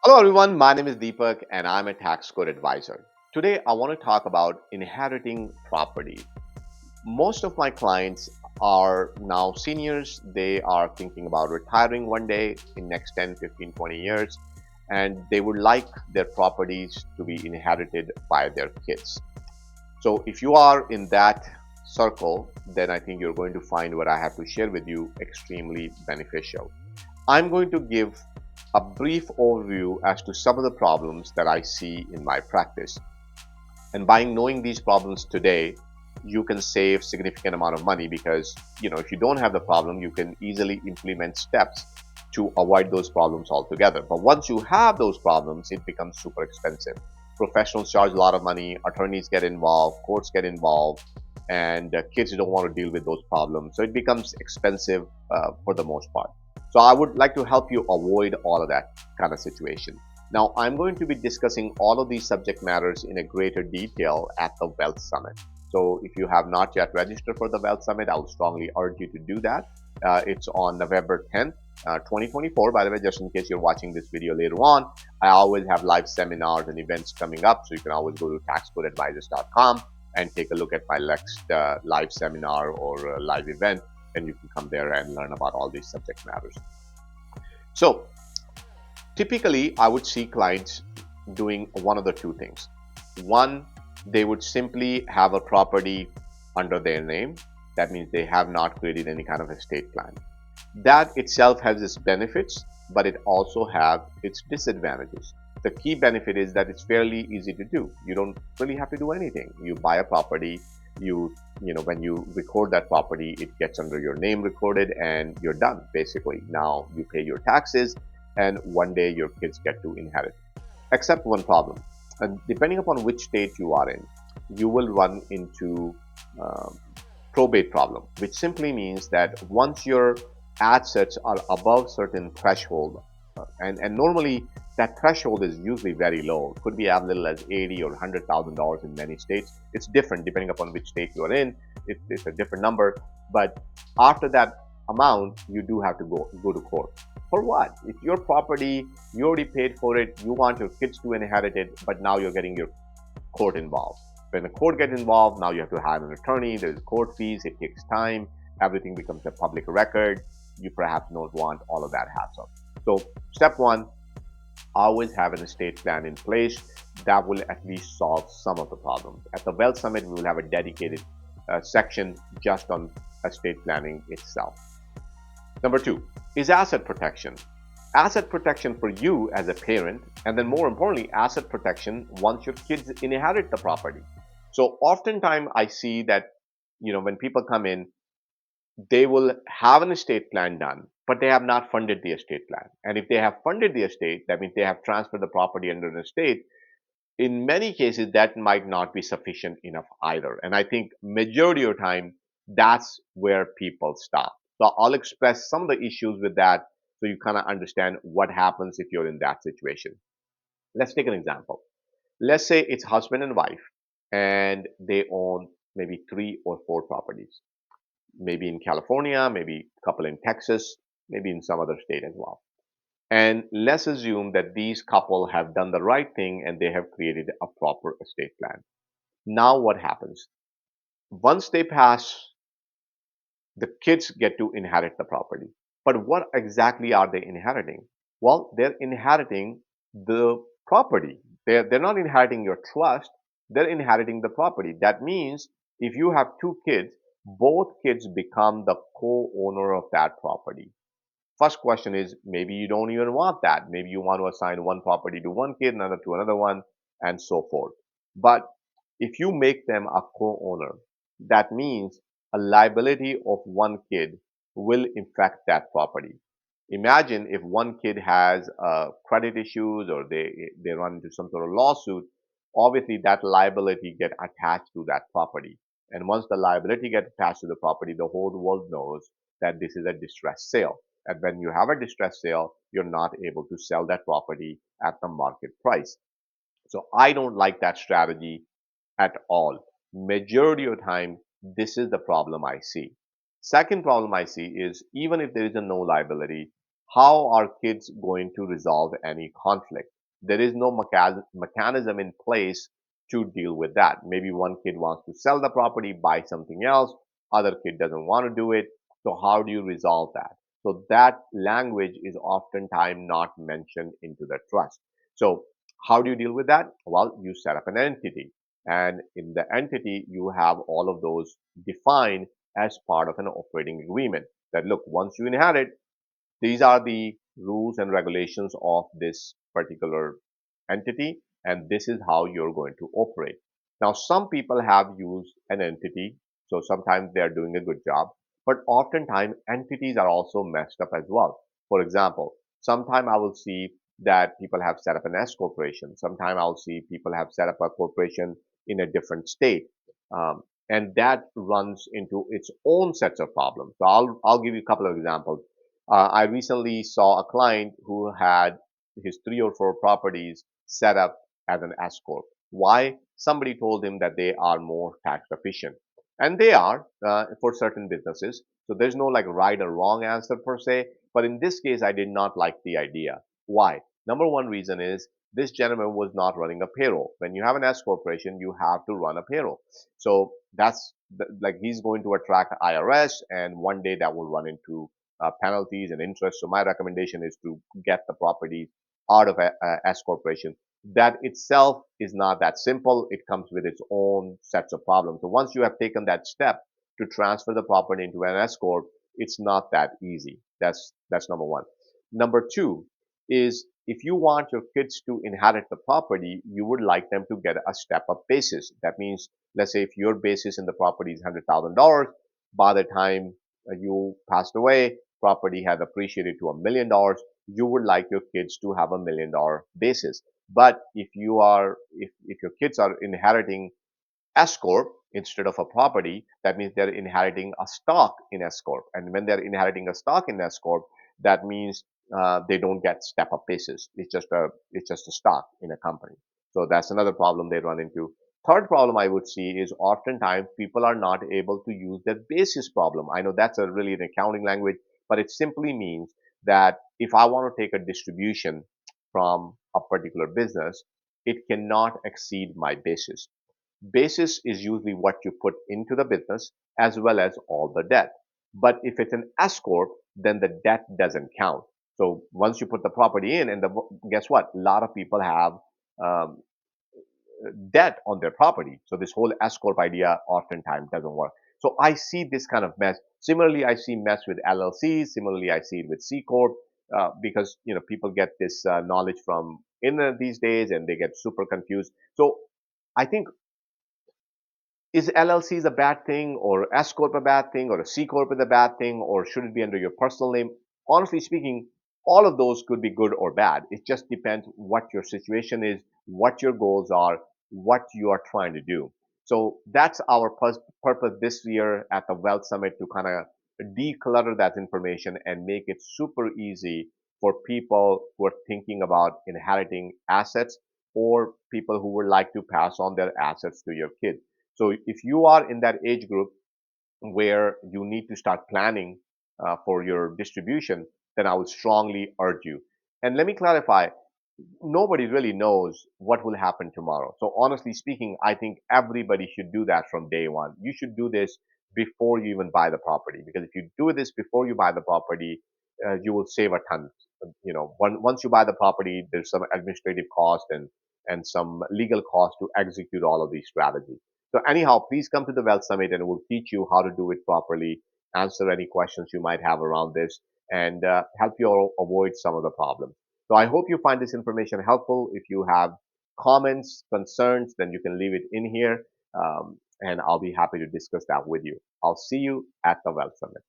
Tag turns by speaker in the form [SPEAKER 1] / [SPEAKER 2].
[SPEAKER 1] Hello everyone, my name is Deepak and I'm a tax code advisor. Today I want to talk about inheriting property. Most of my clients are now seniors. They are thinking about retiring one day in next 10, 15, 20 years and they would like their properties to be inherited by their kids. So if you are in that circle, then I think you're going to find what I have to share with you extremely beneficial. I'm going to give a brief overview as to some of the problems that I see in my practice. And by knowing these problems today, you can save significant amount of money because, if you don't have the problem, you can easily implement steps to avoid those problems altogether. But once you have those problems, it becomes super expensive. Professionals charge a lot of money, attorneys get involved, courts get involved, and kids don't want to deal with those problems. So it becomes expensive for the most part. So I would like to help you avoid all of that kind of situation. Now, I'm going to be discussing all of these subject matters in a greater detail at the Wealth Summit. So, if you have not yet registered for the Wealth Summit, I would strongly urge you to do that. It's on November 10th, 2024. By the way, just in case you're watching this video later on, I always have live seminars and events coming up. So, you can always go to taxcodeadvisors.com and take a look at my next live seminar or live event, and you can come there and learn about all these subject matters. So, typically, I would see clients doing one of the two things. One, they would simply have a property under their name. That means they have not created any kind of estate plan. That itself has its benefits, but it also has its disadvantages. The key benefit is that it's fairly easy to do. You don't really have to do anything. You buy a property, when you record that property, it gets under your name recorded and you're done basically. Now you pay your taxes and one day your kids get to inherit. Except one problem. And depending upon which state you are in, you will run into probate problem, which simply means that once your assets are above certain threshold, and normally that threshold is usually very low. It could be as little as 80 or $100,000 in many states. It's different depending upon which state you are in. It's a different number. But after that amount, you do have to go to court. For what? It's your property, you already paid for it, you want your kids to inherit it, but now you're getting your court involved. When the court gets involved, now you have to hire an attorney, there's court fees, it takes time, everything becomes a public record. You perhaps don't want all of that hassle. So, step one, always have an estate plan in place. That will at least solve some of the problems. At the Wealth Summit, we will have a dedicated section just on estate planning itself. Number two is asset protection. Asset protection for you as a parent, and then more importantly, asset protection once your kids inherit the property. So oftentimes I see that, when people come in, they will have an estate plan done, but they have not funded the estate plan. And if they have funded the estate, that means they have transferred the property under an estate. In many cases, that might not be sufficient enough either. And I think majority of the time, that's where people stop. So I'll express some of the issues with that so you kind of understand what happens if you're in that situation. Let's take an example. Let's say it's husband and wife, and they own maybe three or four properties, maybe in California, maybe a couple in Texas, maybe in some other state as well. And let's assume that these couple have done the right thing and they have created a proper estate plan. Now what happens? Once they pass, the kids get to inherit the property. But what exactly are they inheriting? Well, they're inheriting the property. They're not inheriting your trust, they're inheriting the property. That means if you have two kids, both kids become the co-owner of that property. First question is maybe you don't even want that. Maybe you want to assign one property to one kid, another to another one, and so forth. But if you make them a co-owner, that means a liability of one kid will infect that property. Imagine if one kid has credit issues or they run into some sort of lawsuit, obviously that liability get attached to that property. And once the liability gets attached to the property, the whole world knows that this is a distress sale. And when you have a distress sale, you're not able to sell that property at the market price. So I don't like that strategy at all. Majority of the time, this is the problem I see. Second problem I see is even if there is a no liability, how are kids going to resolve any conflict? There is no mechanism in place to deal with that. Maybe one kid wants to sell the property, buy something else, other kid doesn't want to do it. So how do you resolve that? So that language is oftentimes not mentioned into the trust. So how do you deal with that? Well, you set up an entity. And in the entity, you have all of those defined as part of an operating agreement. That look, once you inherit, these are the rules and regulations of this particular entity, and this is how you're going to operate. Now, some people have used an entity, so sometimes they're doing a good job, but oftentimes entities are also messed up as well. For example, sometime I will see that people have set up an S corporation. Sometime I'll see people have set up a corporation in a different state. And that runs into its own sets of problems. So I'll give you a couple of examples. I recently saw a client who had his 3 or 4 properties set up as an S corp. Why? Somebody told him that they are more tax efficient, and they are for certain businesses. So there's no like right or wrong answer per se. But in this case, I did not like the idea. Why? Number one reason is this gentleman was not running a payroll. When you have an S corporation, you have to run a payroll. So that's like he's going to attract IRS, and one day that will run into penalties and interest. So my recommendation is to get the property out of a S corporation. That itself is not that simple. It comes with its own sets of problems. So once you have taken that step to transfer the property into an S corp, it's not that easy. That's number one. Number two is if you want your kids to inherit the property, you would like them to get a step up basis. That means, let's say if your basis in the property is $100,000, by the time you passed away, property had appreciated to $1 million, you would like your kids to have $1 million basis. But if your kids are inheriting S corp instead of a property, that means they're inheriting a stock in S corp. And when they're inheriting a stock in S corp, that means they don't get step up basis. It's just a stock in a company. So that's another problem they run into. Third problem I would see is oftentimes people are not able to use their basis problem. I know that's a really an accounting language, but it simply means that if I want to take a distribution from a particular business, it cannot exceed my basis. Basis is usually what you put into the business as well as all the debt. But if it's an S corp, then the debt doesn't count. So once you put the property in, and guess what? A lot of people have um, debt on their property. So this whole S corp idea oftentimes doesn't work. So I see this kind of mess. Similarly, I see mess with LLCs. Similarly, I see it with C corp because people get this knowledge from internet these days, and they get super confused. So I think is LLCs a bad thing, or S corp a bad thing, or a C corp is a bad thing, or should it be under your personal name? Honestly speaking, all of those could be good or bad. It just depends what your situation is, what your goals are, what you are trying to do. So that's our purpose this year at the Wealth Summit, to kind of declutter that information and make it super easy for people who are thinking about inheriting assets, or people who would like to pass on their assets to your kids. So if you are in that age group where you need to start planning for your distribution, then I would strongly urge you. And let me clarify, nobody really knows what will happen tomorrow. So honestly speaking, I think everybody should do that from day one. You should do this before you even buy the property, because if you do this before you buy the property, you will save a ton. Once you buy the property, there's some administrative cost and some legal cost to execute all of these strategies. So anyhow, please come to the Wealth Summit, and we'll teach you how to do it properly, answer any questions you might have around this, and help you all avoid some of the problems. So I hope you find this information helpful. If you have comments, concerns, then you can leave it in here, and I'll be happy to discuss that with you. I'll see you at the Wealth Summit.